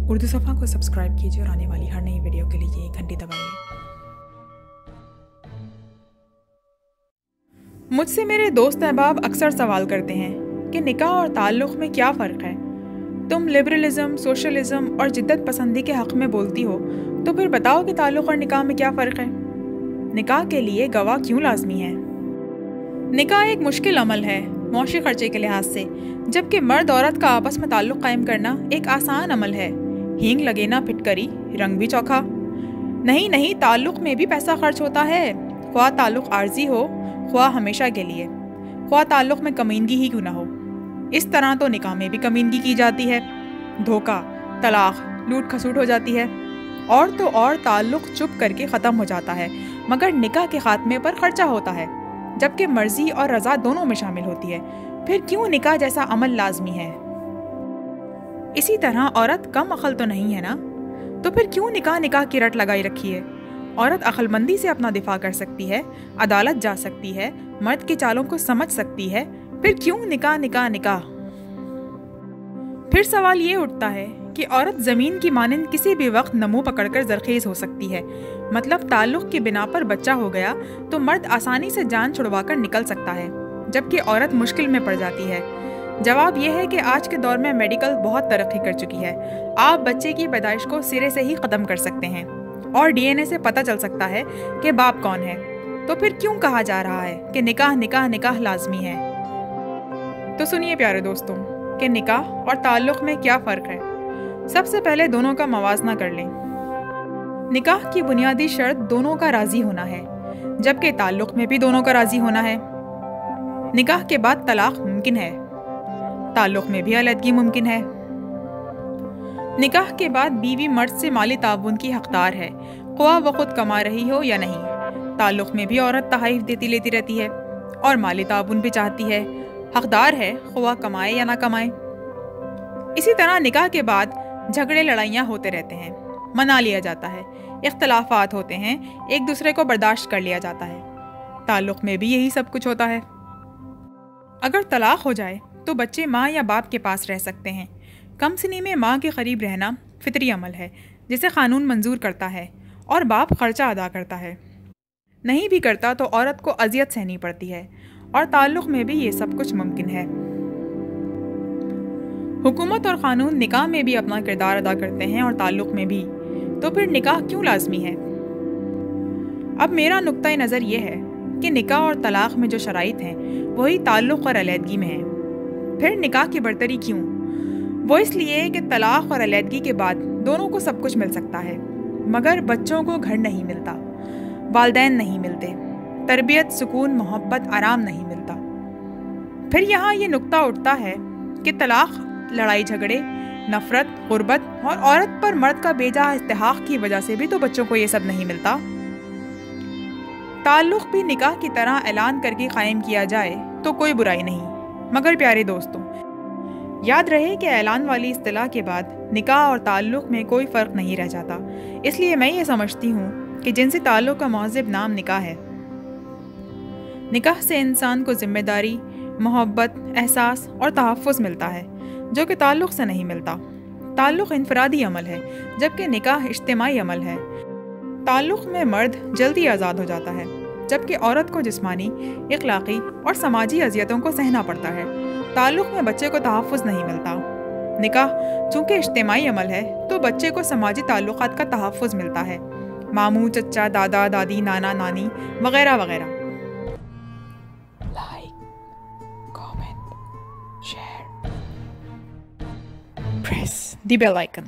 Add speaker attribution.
Speaker 1: اردو صفحہ کو سبسکرائب کیجیے اور آنے والی ہر نئی ویڈیو کے لیے گھنٹی دبائیے۔ مجھ سے میرے دوست احباب اکثر سوال کرتے ہیں کہ نکاح اور تعلق میں کیا فرق ہے؟ تم لبرلزم، سوشلزم اور جدت پسندی کے حق میں بولتی ہو، تو پھر بتاؤ کہ تعلق اور نکاح میں کیا فرق ہے؟ نکاح کے لیے گواہ کیوں لازمی ہے؟ نکاح ایک مشکل عمل ہے معاشی خرچے کے لحاظ سے، جبکہ مرد عورت کا آپس میں تعلق قائم کرنا ایک آسان عمل ہے۔ ہینگ لگے نہ پھٹکری، رنگ بھی چوکھا۔ نہیں، تعلق میں بھی پیسہ خرچ ہوتا ہے، خواہ تعلق عارضی ہو، خواہ ہمیشہ کے لیے، خواہ تعلق میں کمینگی ہی کیوں نہ ہو۔ اس طرح تو نکاح میں بھی کمینگی کی جاتی ہے، دھوکہ، طلاق، لوٹ کھسوٹ ہو جاتی ہے، اور تو اور تعلق چپ کر کے ختم ہو جاتا ہے، مگر نکاح کے خاتمے پر خرچہ ہوتا ہے، جبکہ مرضی اور رضا دونوں میں شامل ہوتی ہے۔ پھر کیوں نکاح جیسا عمل لازمی ہے؟ اسی طرح عورت کم عقل تو نہیں ہے نا، تو پھر کیوں نکاح کی رٹ لگائی رکھی ہے؟ عورت عقل مندی سے اپنا دفاع کر سکتی ہے، عدالت جا سکتی ہے، مرد کی چالوں کو سمجھ سکتی ہے، پھر کیوں نکاح؟ پھر سوال یہ اٹھتا ہے کہ عورت زمین کی مانند کسی بھی وقت نمو پکڑ کر زرخیز ہو سکتی ہے، مطلب تعلق کی بنا پر بچہ ہو گیا تو مرد آسانی سے جان چھڑوا کر نکل سکتا ہے، جبکہ عورت مشکل میں پڑ جاتی ہے۔ جواب یہ ہے کہ آج کے دور میں میڈیکل بہت ترقی کر چکی ہے، آپ بچے کی پیدائش کو سرے سے ہی ختم کر سکتے ہیں، اور ڈی این اے سے پتہ چل سکتا ہے کہ باپ کون ہے۔ تو پھر کیوں کہا جا رہا ہے کہ نکاح لازمی ہے؟ تو سنیے پیارے دوستوں کہ نکاح اور تعلق میں کیا فرق ہے۔ سب سے پہلے دونوں کا موازنہ کر لیں۔ نکاح کی بنیادی شرط دونوں کا راضی ہونا ہے، جبکہ تعلق میں بھی دونوں کا راضی ہونا ہے۔ نکاح کے بعد طلاق ممکن ہے، تعلق میں بھی علیحدگی ممکن ہے۔ نکاح کے بعد بیوی مرد سے مالی تعاون کی حقدار ہے، خواہ وہ خود کما رہی ہو یا نہیں۔ تعلق میں بھی عورت تحائف دیتی لیتی رہتی ہے اور مالی تعاون بھی چاہتی ہے، حقدار ہے خواہ کمائے یا نہ کمائے۔ اسی طرح نکاح کے بعد جھگڑے لڑائیاں ہوتے رہتے ہیں، منا لیا جاتا ہے، اختلافات ہوتے ہیں، ایک دوسرے کو برداشت کر لیا جاتا ہے۔ تعلق میں بھی یہی سب کچھ ہوتا ہے۔ اگر طلاق ہو جائے تو بچے ماں یا باپ کے پاس رہ سکتے ہیں۔ کم سنی میں ماں کے قریب رہنا فطری عمل ہے جسے قانون منظور کرتا ہے، اور باپ خرچہ ادا کرتا ہے۔ نہیں بھی کرتا تو عورت کو اذیت سہنی پڑتی ہے، اور تعلق میں بھی یہ سب کچھ ممکن ہے۔ حکومت اور قانون نکاح میں بھی اپنا کردار ادا کرتے ہیں اور تعلق میں بھی، تو پھر نکاح کیوں لازمی ہے؟ اب میرا نقطۂ نظر یہ ہے کہ نکاح اور طلاق میں جو شرائط ہیں وہی تعلق اور علیحدگی میں ہیں۔ پھر نکاح کی برتری کیوں؟ وہ اس لیے کہ طلاق اور علیحدگی کے بعد دونوں کو سب کچھ مل سکتا ہے، مگر بچوں کو گھر نہیں ملتا، والدین نہیں ملتے، تربیت، سکون، محبت، آرام نہیں ملتا۔ پھر یہاں یہ نقطہ اٹھتا ہے کہ طلاق، لڑائی جھگڑے، نفرت، غربت اور عورت پر مرد کا بے جا استحقاق کی وجہ سے بھی تو بچوں کو یہ سب نہیں ملتا۔ تعلق بھی نکاح کی طرح اعلان کر کے قائم کیا جائے تو کوئی برائی نہیں، مگر پیارے دوستوں یاد رہے کہ اعلان والی اصطلاح کے بعد نکاح اور تعلق میں کوئی فرق نہیں رہ جاتا۔ اس لیے میں یہ سمجھتی ہوں کہ جنسی تعلق کا مہذب نام نکاح ہے۔ نکاح سے انسان کو ذمہ داری، محبت، احساس اور تحفظ ملتا ہے، جو کہ تعلق سے نہیں ملتا۔ تعلق انفرادی عمل ہے، جبکہ نکاح اجتماعی عمل ہے۔ تعلق میں مرد جلدی آزاد ہو جاتا ہے، جبکہ عورت کو جسمانی، اخلاقی اور سماجی اذیتوں کو سہنا پڑتا ہے۔ تعلق میں بچے کو تحفظ نہیں ملتا۔ نکاح چونکہ اجتماعی عمل ہے تو بچے کو سماجی تعلقات کا تحفظ ملتا ہے، ماموں، چچا، دادا، دادی، نانا، نانی وغیرہ وغیرہ۔ لائک، کامنٹ، شیئر، پریس دی بیل آئیکن۔